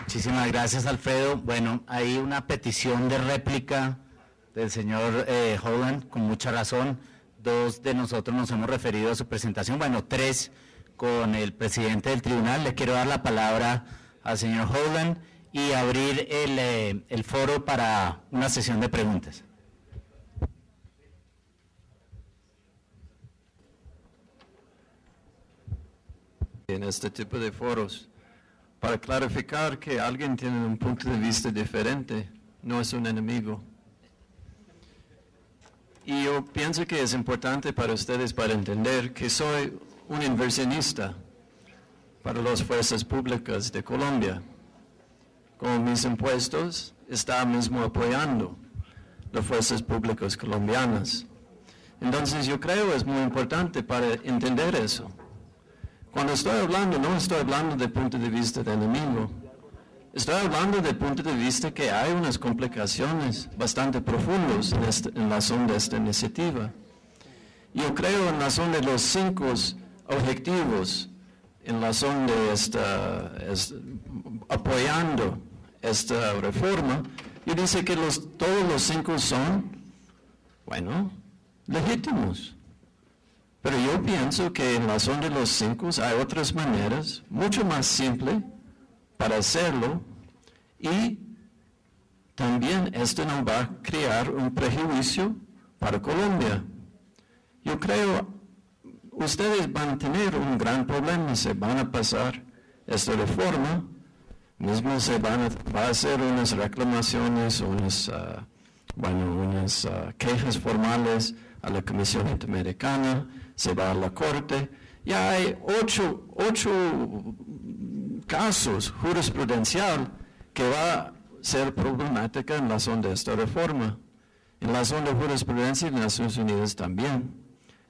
Muchísimas gracias, Alfredo. Bueno, hay una petición de réplica del señor Holland, con mucha razón. Dos de nosotros nos hemos referido a su presentación, bueno, tres con el presidente del tribunal. Le quiero dar la palabra al señor Holland y abrir el foro para una sesión de preguntas. En este tipo de foros, para clarificar que alguien tiene un punto de vista diferente, no es un enemigo. Y yo pienso que es importante para ustedes para entender que soy un inversionista para las fuerzas públicas de Colombia. Con mis impuestos, está mismo apoyando las fuerzas públicas colombianas. Entonces yo creo que es muy importante para entender eso. Cuando estoy hablando, no estoy hablando del punto de vista del enemigo. Estoy hablando del punto de vista que hay unas complicaciones bastante profundas en la razón de esta iniciativa. Yo creo en la razón de los 5 objetivos, en la razón de apoyando esta reforma. Yo dice que todos los 5 son, bueno, legítimos. Pero yo pienso que en la razón de los 5 hay otras maneras, mucho más simples, para hacerlo, y también esto no va a crear un prejuicio para Colombia. Yo creo, ustedes van a tener un gran problema, se van a pasar esta reforma, mismo se va a hacer unas reclamaciones, unas quejas formales a la Comisión Interamericana, se va a la Corte. Ya hay 8 casos jurisprudencial que va a ser problemática en la zona de esta reforma. En la zona de jurisprudencia de Naciones Unidas también.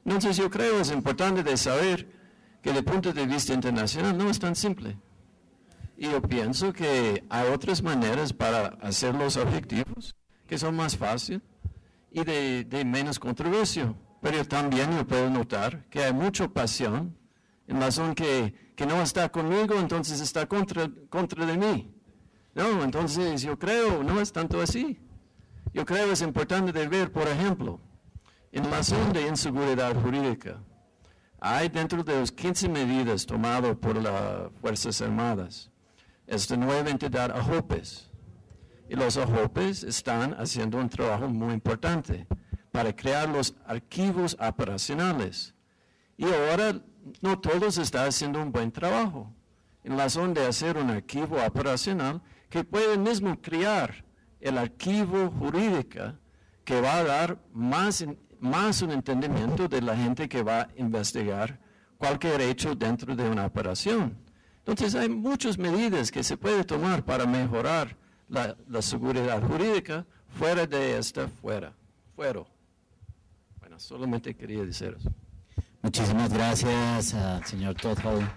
Entonces yo creo que es importante de saber que desde el punto de vista internacional no es tan simple. Y yo pienso que hay otras maneras para hacer los objetivos que son más fáciles y de menos controversia. Pero también yo puedo notar que hay mucha pasión en la zona que no está conmigo, entonces está contra de mí. No, entonces yo creo, no es tanto así. Yo creo que es importante de ver, por ejemplo, en la zona de inseguridad jurídica, hay dentro de las 15 medidas tomadas por las Fuerzas Armadas, esta nueva entidad AJOPES. Y los AJOPES están haciendo un trabajo muy importante para crear los archivos operacionales. Y ahora no todos están haciendo un buen trabajo en la zona de hacer un archivo operacional que puede mismo crear el archivo jurídico que va a dar más un entendimiento de la gente que va a investigar cualquier hecho dentro de una operación. Entonces hay muchas medidas que se pueden tomar para mejorar la seguridad jurídica fuera de esta fuero. Bueno, solamente quería decir eso. Muchísimas gracias al señor Todd Holland.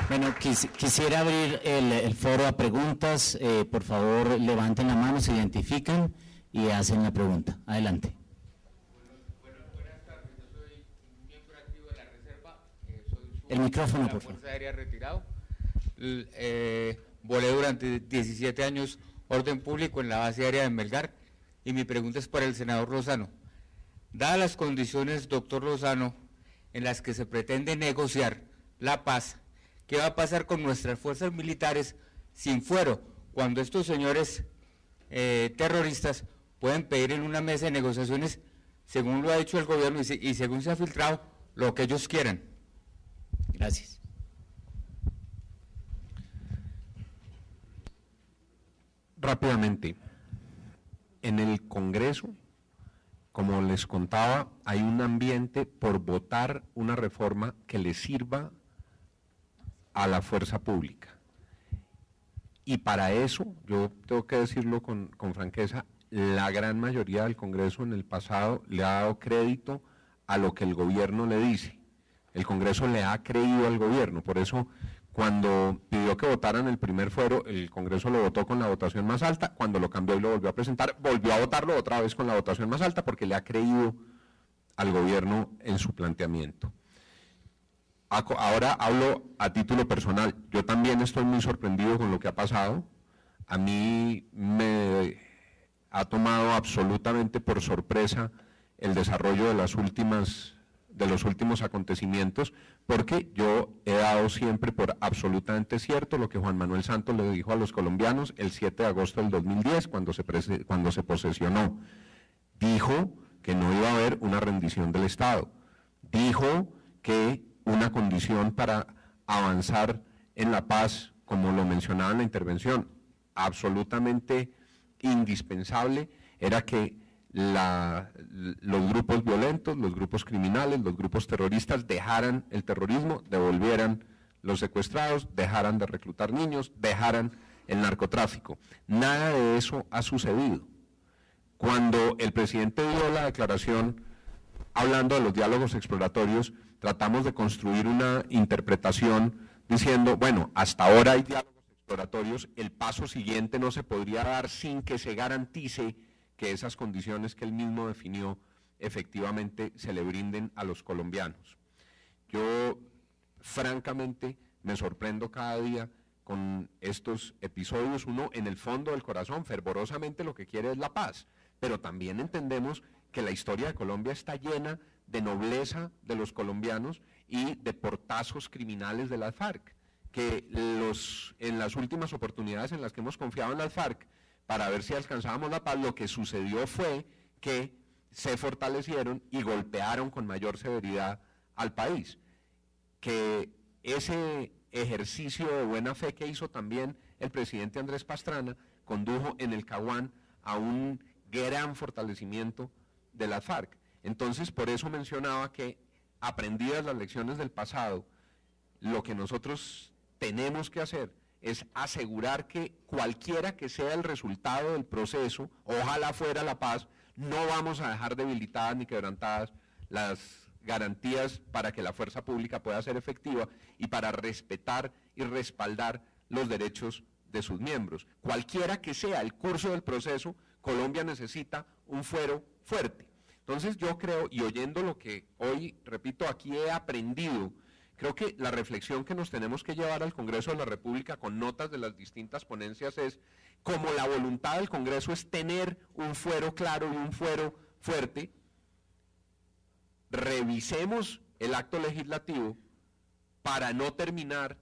Bueno, quisiera abrir el foro a preguntas. Por favor, levanten la mano, se identifican y hacen la pregunta. Adelante. Buenas tardes, yo soy miembro activo de la Reserva. El micrófono, por favor. Fuerza Aérea retirado. Volé durante 17 años orden público en la base aérea de Melgar y mi pregunta es para el senador Lozano. Dadas las condiciones, doctor Lozano, en las que se pretende negociar la paz, ¿qué va a pasar con nuestras fuerzas militares sin fuero cuando estos señores terroristas pueden pedir en una mesa de negociaciones, según lo ha dicho el gobierno y según se ha filtrado, lo que ellos quieran? Gracias. Rápidamente, en el Congreso, como les contaba, hay un ambiente por votar una reforma que le sirva a la fuerza pública. Y para eso, yo tengo que decirlo con franqueza, la gran mayoría del Congreso en el pasado le ha dado crédito a lo que el gobierno le dice. El Congreso le ha creído al gobierno, por eso cuando pidió que votaran el primer fuero, el Congreso lo votó con la votación más alta, cuando lo cambió y lo volvió a presentar, volvió a votarlo otra vez con la votación más alta porque le ha creído al gobierno en su planteamiento. ahora hablo a título personal. Yo también estoy muy sorprendido con lo que ha pasado. A mí me ha tomado absolutamente por sorpresa el desarrollo de los últimos acontecimientos, porque yo he dado siempre por absolutamente cierto lo que Juan Manuel Santos le dijo a los colombianos el 7 de agosto del 2010, cuando se posesionó. Dijo que no iba a haber una rendición del Estado. Dijo que una condición para avanzar en la paz, como lo mencionaba en la intervención, absolutamente indispensable, era que los grupos violentos, los grupos criminales, los grupos terroristas dejaran el terrorismo, devolvieran los secuestrados, dejaran de reclutar niños, dejaran el narcotráfico. Nada de eso ha sucedido. Cuando el presidente dio la declaración hablando de los diálogos exploratorios, tratamos de construir una interpretación diciendo, bueno, hasta ahora hay diálogos exploratorios, el paso siguiente no se podría dar sin que se garantice que esas condiciones que él mismo definió efectivamente se le brinden a los colombianos. Yo, francamente, me sorprendo cada día con estos episodios. Uno, en el fondo del corazón, fervorosamente lo que quiere es la paz, pero también entendemos que la historia de Colombia está llena de nobleza de los colombianos y de portazos criminales de las FARC, que en las últimas oportunidades en las que hemos confiado en las FARC para ver si alcanzábamos la paz, lo que sucedió fue que se fortalecieron y golpearon con mayor severidad al país. Que ese ejercicio de buena fe que hizo también el presidente Andrés Pastrana condujo en el Caguán a un gran fortalecimiento de las FARC. Entonces, por eso mencionaba que, aprendidas las lecciones del pasado, lo que nosotros tenemos que hacer es asegurar que cualquiera que sea el resultado del proceso, ojalá fuera la paz, no vamos a dejar debilitadas ni quebrantadas las garantías para que la fuerza pública pueda ser efectiva y para respetar y respaldar los derechos de sus miembros. Cualquiera que sea el curso del proceso, Colombia necesita un fuero fuerte. Entonces yo creo, y oyendo lo que hoy, repito, aquí he aprendido, creo que la reflexión que nos tenemos que llevar al Congreso de la República con notas de las distintas ponencias es, como la voluntad del Congreso es tener un fuero claro y un fuero fuerte, revisemos el acto legislativo para no terminar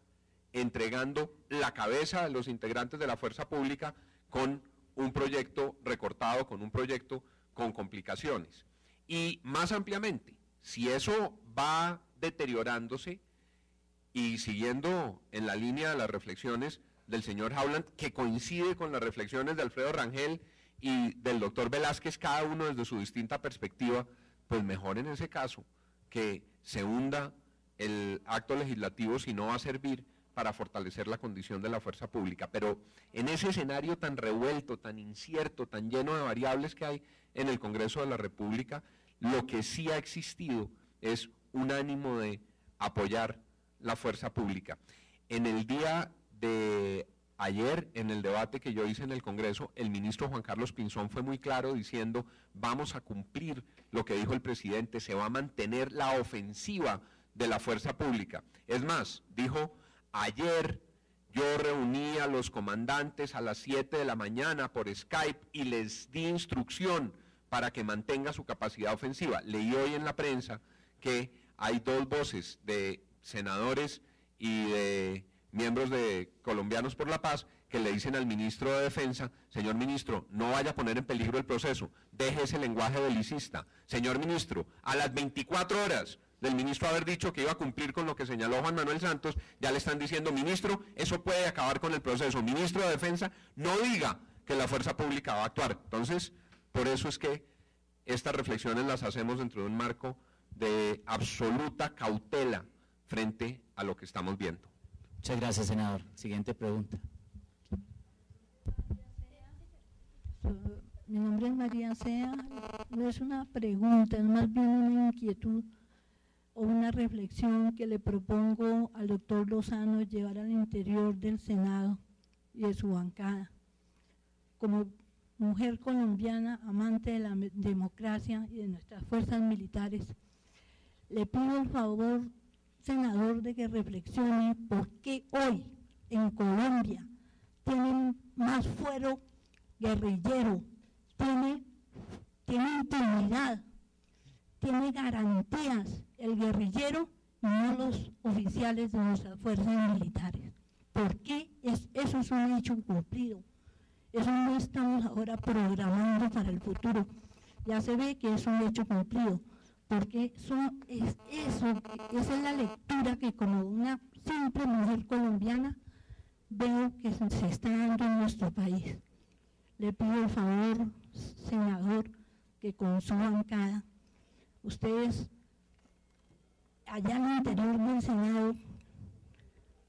entregando la cabeza de los integrantes de la fuerza pública con un proyecto recortado, con un proyecto con complicaciones. Y más ampliamente, si eso va deteriorándose, y siguiendo en la línea de las reflexiones del señor Howland, que coincide con las reflexiones de Alfredo Rangel y del doctor Velázquez, cada uno desde su distinta perspectiva, pues mejor en ese caso que se hunda el acto legislativo, si no va a servir para fortalecer la condición de la fuerza pública. Pero en ese escenario tan revuelto, tan incierto, tan lleno de variables que hay en el Congreso de la República, lo que sí ha existido es un ánimo de apoyar la fuerza pública. En el día de ayer, en el debate que yo hice en el Congreso, el ministro Juan Carlos Pinzón fue muy claro diciendo, vamos a cumplir lo que dijo el presidente, se va a mantener la ofensiva de la fuerza pública. Es más, dijo, ayer yo reuní a los comandantes a las 7 de la mañana por Skype y les di instrucción para que mantenga su capacidad ofensiva. Leí hoy en la prensa que hay dos voces de senadores y de miembros de Colombianos por la Paz que le dicen al ministro de Defensa, señor ministro, no vaya a poner en peligro el proceso, deje ese lenguaje belicista. Señor ministro, a las 24 horas del ministro haber dicho que iba a cumplir con lo que señaló Juan Manuel Santos, ya le están diciendo, ministro, eso puede acabar con el proceso. Ministro de Defensa, no diga que la fuerza pública va a actuar. Entonces, por eso es que estas reflexiones las hacemos dentro de un marco de absoluta cautela frente a lo que estamos viendo. Muchas gracias, senador. Siguiente pregunta. Mi nombre es María Sea. No es una pregunta, es más bien una inquietud o una reflexión que le propongo al doctor Lozano llevar al interior del Senado y de su bancada. Como mujer colombiana, amante de la democracia y de nuestras fuerzas militares, le pido el favor senador de que reflexione por qué hoy en Colombia tienen más fuero guerrillero, tiene impunidad, tiene garantías el guerrillero y no los oficiales de nuestras fuerzas militares. ¿Por qué? Eso es un hecho cumplido. Eso no estamos ahora programando para el futuro. Ya se ve que es un hecho cumplido, porque esa es la lectura que como una simple mujer colombiana veo que se está dando en nuestro país. Le pido el favor, senador, que con su bancada, ustedes allá en el interior del Senado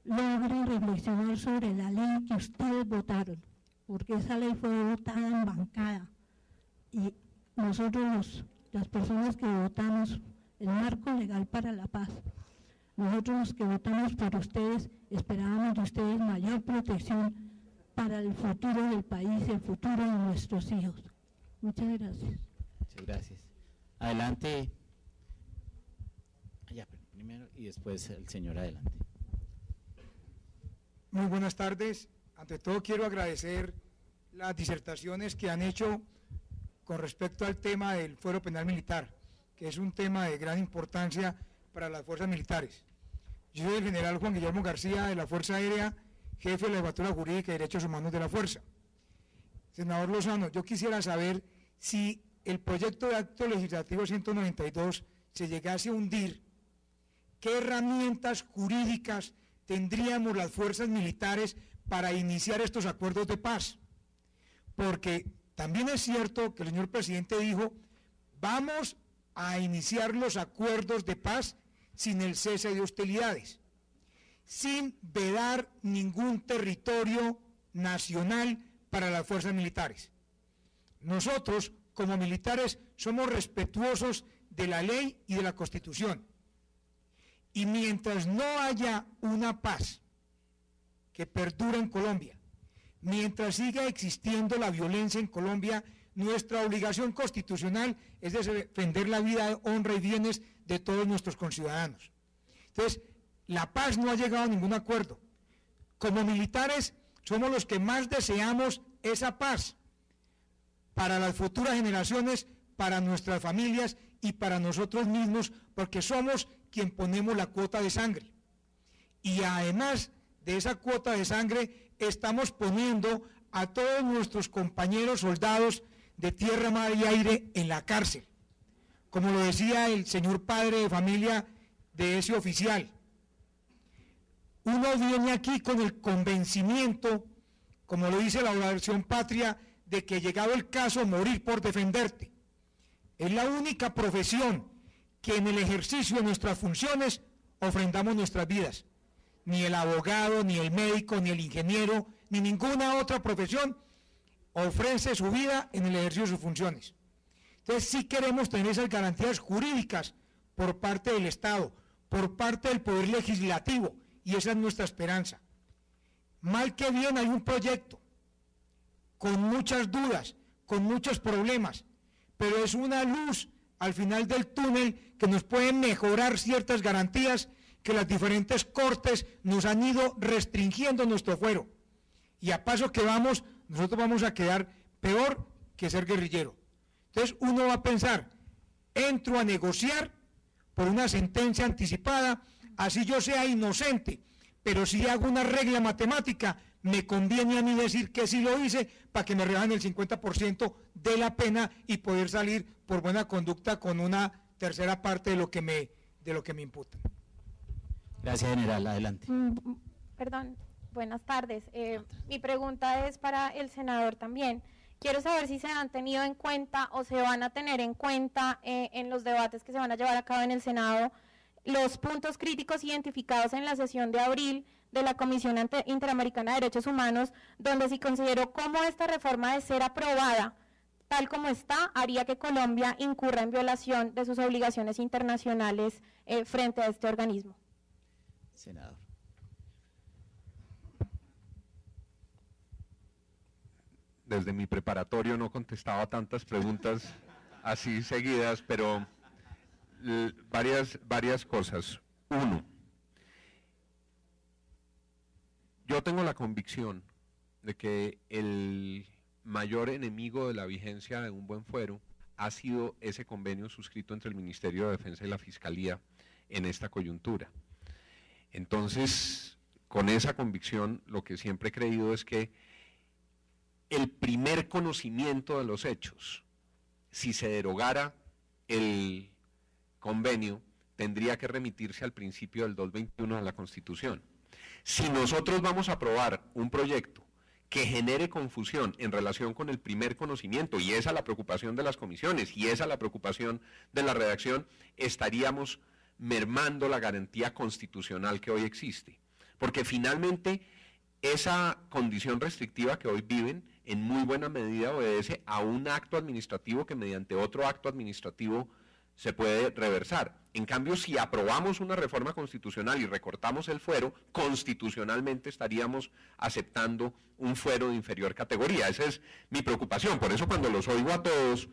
logren reflexionar sobre la ley que ustedes votaron, porque esa ley fue votada en bancada y nosotros las personas que votamos el marco legal para la paz, nosotros los que votamos por ustedes esperábamos de ustedes mayor protección para el futuro del país y el futuro de nuestros hijos. Muchas gracias. Muchas gracias. Adelante. Allá, primero y después el señor adelante. Muy buenas tardes. Ante todo quiero agradecer las disertaciones que han hecho con respecto al tema del fuero penal militar, que es un tema de gran importancia para las fuerzas militares. Yo soy el general Juan Guillermo García de la Fuerza Aérea, jefe de la Jefatura Jurídica y Derechos Humanos de la Fuerza. Senador Lozano, yo quisiera saber si el proyecto de acto legislativo 192 se llegase a hundir, ¿qué herramientas jurídicas tendríamos las fuerzas militares para iniciar estos acuerdos de paz? Porque también es cierto que el señor presidente dijo, vamos a iniciar los acuerdos de paz sin el cese de hostilidades, sin vedar ningún territorio nacional para las fuerzas militares. Nosotros, como militares, somos respetuosos de la ley y de la Constitución. Y mientras no haya una paz que perdure en Colombia, mientras siga existiendo la violencia en Colombia, nuestra obligación constitucional es defender la vida, honra y bienes de todos nuestros conciudadanos. Entonces, la paz no ha llegado a ningún acuerdo. Como militares, somos los que más deseamos esa paz para las futuras generaciones, para nuestras familias y para nosotros mismos, porque somos quien ponemos la cuota de sangre. Y además de esa cuota de sangre, estamos poniendo a todos nuestros compañeros soldados de tierra, mar y aire en la cárcel. Como lo decía el señor padre de familia de ese oficial, uno viene aquí con el convencimiento, como lo dice la oración patria, de que llegado el caso, morir por defenderte. Es la única profesión que en el ejercicio de nuestras funciones ofrendamos nuestras vidas. Ni el abogado, ni el médico, ni el ingeniero, ni ninguna otra profesión ofrece su vida en el ejercicio de sus funciones. Entonces sí queremos tener esas garantías jurídicas por parte del Estado, por parte del Poder Legislativo, y esa es nuestra esperanza. Mal que bien hay un proyecto con muchas dudas, con muchos problemas, pero es una luz al final del túnel que nos puede mejorar ciertas garantías que las diferentes cortes nos han ido restringiendo nuestro fuero. Y a paso que vamos, nosotros vamos a quedar peor que ser guerrillero. Entonces uno va a pensar, entro a negociar por una sentencia anticipada, así yo sea inocente, pero si hago una regla matemática, me conviene a mí decir que sí lo hice para que me rebajen el 50% de la pena y poder salir por buena conducta con una tercera parte de lo que me imputan. Gracias, general. Adelante. Perdón, buenas tardes. Mi pregunta es para el senador también. Quiero saber si se han tenido en cuenta o se van a tener en cuenta en los debates que se van a llevar a cabo en el Senado los puntos críticos identificados en la sesión de abril de la Comisión Interamericana de Derechos Humanos, donde se consideró cómo esta reforma, de ser aprobada tal como está, haría que Colombia incurra en violación de sus obligaciones internacionales frente a este organismo. Senador. Desde mi preparatorio no contestaba tantas preguntas así seguidas, pero varias cosas. Uno, Yo tengo la convicción de que el mayor enemigo de la vigencia de un buen fuero ha sido ese convenio suscrito entre el Ministerio de Defensa y la Fiscalía en esta coyuntura. Entonces, con esa convicción, lo que siempre he creído es que el primer conocimiento de los hechos, si se derogara el convenio, tendría que remitirse al principio del 221 de la Constitución. Si nosotros vamos a aprobar un proyecto que genere confusión en relación con el primer conocimiento, y esa es la preocupación de las comisiones, y esa es la preocupación de la redacción, estaríamos mermando la garantía constitucional que hoy existe. Porque finalmente esa condición restrictiva que hoy viven, en muy buena medida obedece a un acto administrativo que mediante otro acto administrativo se puede reversar. En cambio, si aprobamos una reforma constitucional y recortamos el fuero, constitucionalmente estaríamos aceptando un fuero de inferior categoría. Esa es mi preocupación. Por eso cuando los oigo a todos,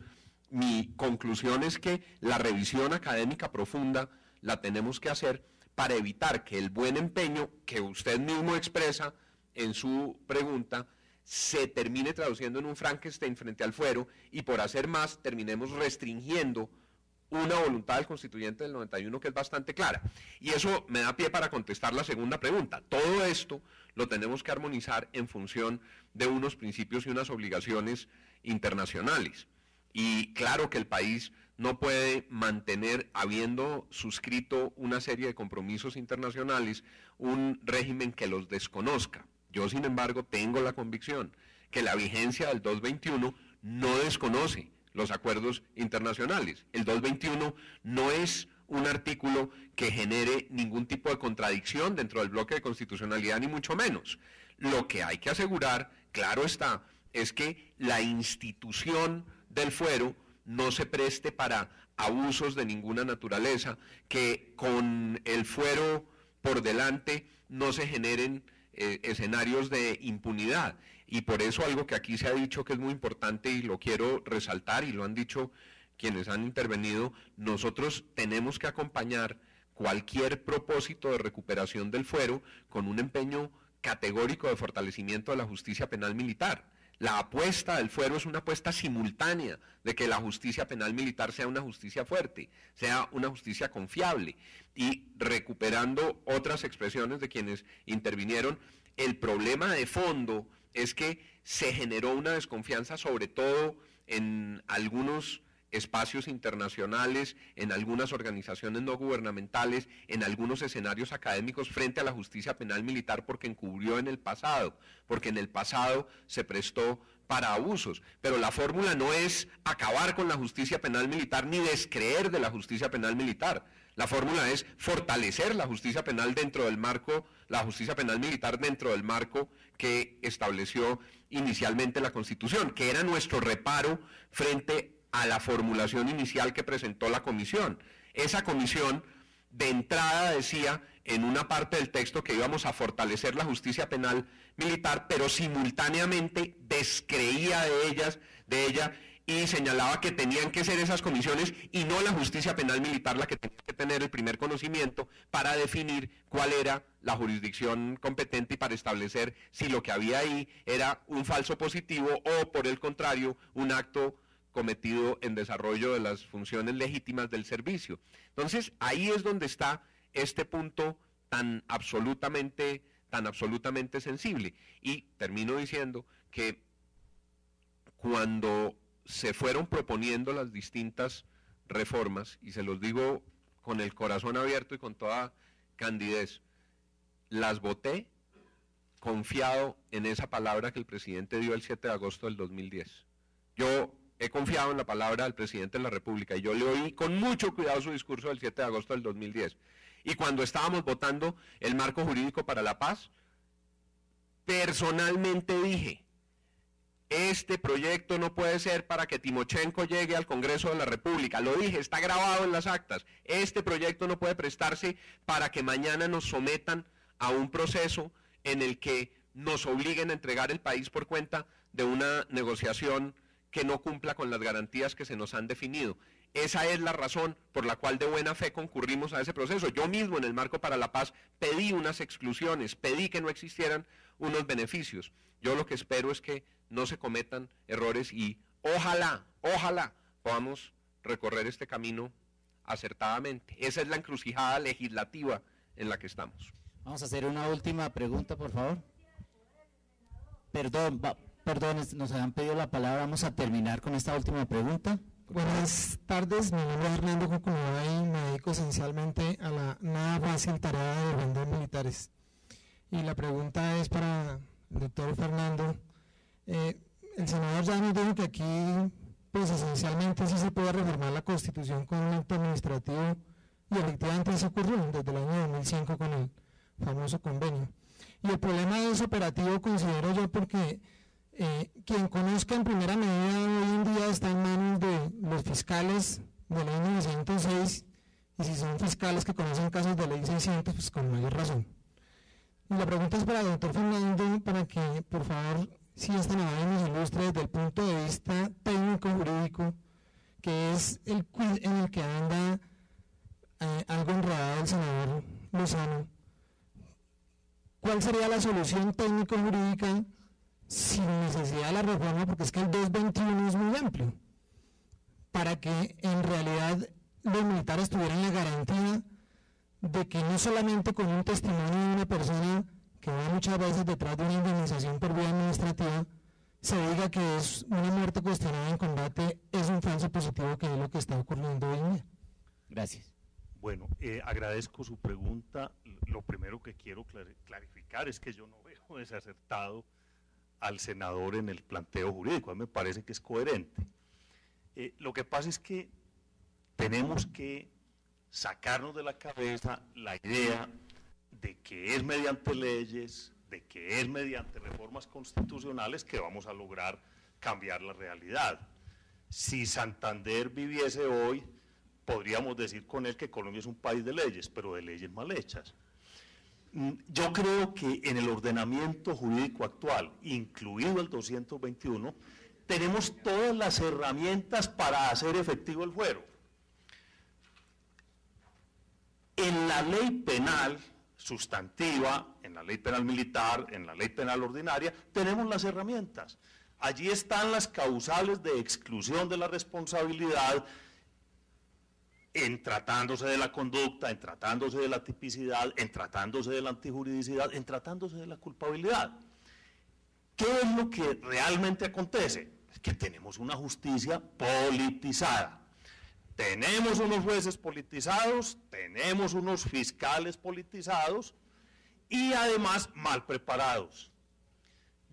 mi conclusión es que la revisión académica profunda la tenemos que hacer para evitar que el buen empeño que usted mismo expresa en su pregunta se termine traduciendo en un Frankenstein frente al fuero y por hacer más terminemos restringiendo una voluntad del constituyente del 91 que es bastante clara. Y eso me da pie para contestar la segunda pregunta. Todo esto lo tenemos que armonizar en función de unos principios y unas obligaciones internacionales. Y claro que el país no puede mantener, habiendo suscrito una serie de compromisos internacionales, un régimen que los desconozca. Yo, sin embargo, tengo la convicción que la vigencia del 221 no desconoce los acuerdos internacionales. El 221 no es un artículo que genere ningún tipo de contradicción dentro del bloque de constitucionalidad, ni mucho menos. Lo que hay que asegurar, claro está, es que la institución del fuero no se preste para abusos de ninguna naturaleza, que con el fuero por delante no se generen escenarios de impunidad. Y por eso algo que aquí se ha dicho que es muy importante y lo quiero resaltar, y lo han dicho quienes han intervenido, nosotros tenemos que acompañar cualquier propósito de recuperación del fuero con un empeño categórico de fortalecimiento de la justicia penal militar. La apuesta del fuero es una apuesta simultánea de que la justicia penal militar sea una justicia fuerte, sea una justicia confiable. Y recuperando otras expresiones de quienes intervinieron, el problema de fondo es que se generó una desconfianza, sobre todo en algunos espacios internacionales, en algunas organizaciones no gubernamentales, en algunos escenarios académicos frente a la justicia penal militar, porque encubrió en el pasado, porque en el pasado se prestó para abusos. Pero la fórmula no es acabar con la justicia penal militar ni descreer de la justicia penal militar. La fórmula es fortalecer la justicia penal dentro del marco, la justicia penal militar dentro del marco que estableció inicialmente la Constitución, que era nuestro reparo frente a la formulación inicial que presentó la comisión. Esa comisión de entrada decía en una parte del texto que íbamos a fortalecer la justicia penal militar, pero simultáneamente descreía de ella y señalaba que tenían que ser esas comisiones y no la justicia penal militar la que tenía que tener el primer conocimiento para definir cuál era la jurisdicción competente y para establecer si lo que había ahí era un falso positivo o, por el contrario, un acto cometido en desarrollo de las funciones legítimas del servicio. Entonces, ahí es donde está este punto tan absolutamente sensible. Y termino diciendo que cuando se fueron proponiendo las distintas reformas, y se los digo con el corazón abierto y con toda candidez, las voté confiado en esa palabra que el presidente dio el 7 de agosto del 2010. Yo he confiado en la palabra del presidente de la República y yo le oí con mucho cuidado su discurso del 7 de agosto del 2010. Y cuando estábamos votando el marco jurídico para la paz, personalmente dije, este proyecto no puede ser para que Timochenko llegue al Congreso de la República. Lo dije, está grabado en las actas. Este proyecto no puede prestarse para que mañana nos sometan a un proceso en el que nos obliguen a entregar el país por cuenta de una negociación que no cumpla con las garantías que se nos han definido. Esa es la razón por la cual de buena fe concurrimos a ese proceso. Yo mismo en el Marco para la Paz pedí unas exclusiones, pedí que no existieran unos beneficios. Yo lo que espero es que no se cometan errores y ojalá podamos recorrer este camino acertadamente. Esa es la encrucijada legislativa en la que estamos. Vamos a hacer una última pregunta, por favor. Perdón, nos habían pedido la palabra, vamos a terminar con esta última pregunta. Buenas tardes, mi nombre es Hernando Cucunabay y me dedico esencialmente a la nada fácil tarea de vender militares. Y la pregunta es para el doctor Fernando. El senador ya nos dijo que aquí, pues esencialmente sí se puede reformar la Constitución con un acto administrativo, y efectivamente eso ocurrió desde el año 2005 con el famoso convenio. Y el problema es operativo, considero yo, porque quien conozca en primera medida hoy en día está en manos de los fiscales de ley 906, y si son fiscales que conocen casos de ley 600, pues con mayor razón. Y la pregunta es para el doctor Fernando, para que por favor, si esta novela nos ilustre desde el punto de vista técnico-jurídico, que es el en el que anda algo enredado el senador Lozano. ¿Cuál sería la solución técnico-jurídica sin necesidad de la reforma? Porque es que el 221 es muy amplio, para que en realidad los militares tuvieran la garantía de que no solamente con un testimonio de una persona que va muchas veces detrás de una indemnización por vía administrativa se diga que es una muerte cuestionada en combate, es un falso positivo, que es lo que está ocurriendo hoy en día. Gracias. Bueno, agradezco su pregunta. Lo primero que quiero clarificar es que yo no veo desacertado al senador en el planteo jurídico. A mí me parece que es coherente. Lo que pasa es que tenemos que sacarnos de la cabeza la idea de que es mediante leyes, de que es mediante reformas constitucionales que vamos a lograr cambiar la realidad. Si Santander viviese hoy, podríamos decir con él que Colombia es un país de leyes, pero de leyes mal hechas. Yo creo que en el ordenamiento jurídico actual, incluido el 221, tenemos todas las herramientas para hacer efectivo el fuero. En la ley penal sustantiva, en la ley penal militar, en la ley penal ordinaria, tenemos las herramientas. Allí están las causales de exclusión de la responsabilidad en tratándose de la conducta, en tratándose de la tipicidad, en tratándose de la antijuridicidad, en tratándose de la culpabilidad. ¿Qué es lo que realmente acontece? Es que tenemos una justicia politizada. Tenemos unos jueces politizados, tenemos unos fiscales politizados y además mal preparados.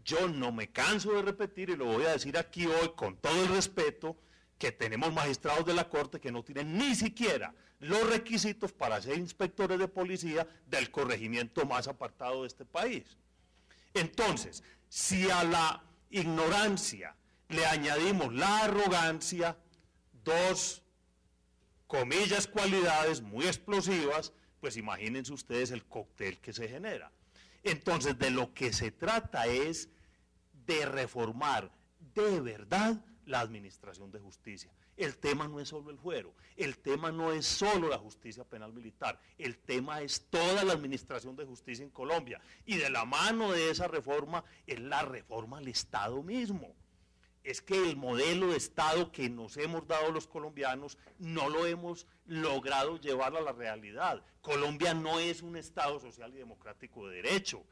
Yo no me canso de repetir, y lo voy a decir aquí hoy con todo el respeto, que tenemos magistrados de la Corte que no tienen ni siquiera los requisitos para ser inspectores de policía del corregimiento más apartado de este país. Entonces, si a la ignorancia le añadimos la arrogancia, dos, comillas, cualidades muy explosivas, pues imagínense ustedes el cóctel que se genera. Entonces, de lo que se trata es de reformar de verdad la administración de justicia. El tema no es solo el fuero, el tema no es solo la justicia penal militar, el tema es toda la administración de justicia en Colombia, y de la mano de esa reforma es la reforma al Estado mismo. Es que el modelo de Estado que nos hemos dado los colombianos no lo hemos logrado llevar a la realidad. Colombia no es un Estado social y democrático de derecho.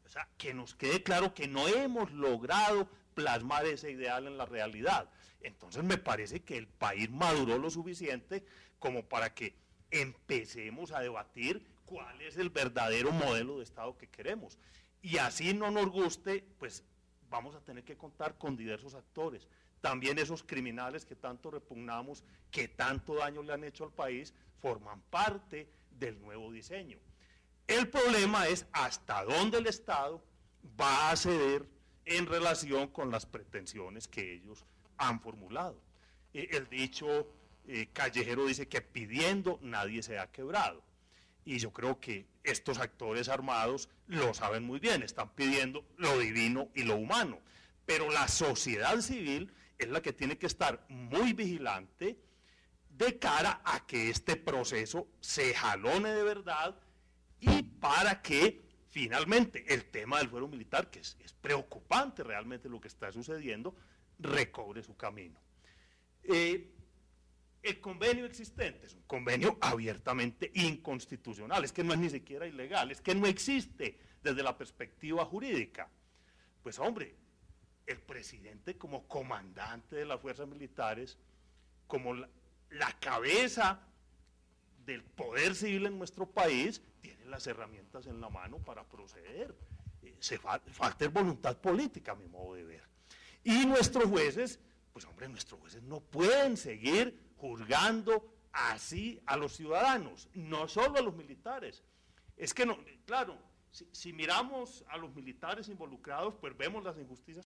O sea, que nos quede claro que no hemos logrado plasmar ese ideal en la realidad. Entonces me parece que el país maduró lo suficiente como para que empecemos a debatir cuál es el verdadero modelo de Estado que queremos. Y así no nos guste, pues vamos a tener que contar con diversos actores. También esos criminales que tanto repugnamos, que tanto daño le han hecho al país, forman parte del nuevo diseño. El problema es hasta dónde el Estado va a ceder en relación con las pretensiones que ellos han formulado. El dicho callejero dice que pidiendo nadie se ha quebrado. Y yo creo que estos actores armados lo saben muy bien, están pidiendo lo divino y lo humano. Pero la sociedad civil es la que tiene que estar muy vigilante de cara a que este proceso se jalone de verdad y para que finalmente el tema del fuero militar, que es preocupante realmente lo que está sucediendo, recobre su camino. El convenio existente es un convenio abiertamente inconstitucional, es que no es ni siquiera ilegal, es que no existe desde la perspectiva jurídica. Pues hombre, el presidente como comandante de las fuerzas militares, como la cabeza del poder civil en nuestro país, tiene las herramientas en la mano para proceder. Falta voluntad política, a mi modo de ver. Y nuestros jueces, pues hombre, nuestros jueces no pueden seguir juzgando así a los ciudadanos, no solo a los militares. Es que no, claro, si miramos a los militares involucrados, pues vemos las injusticias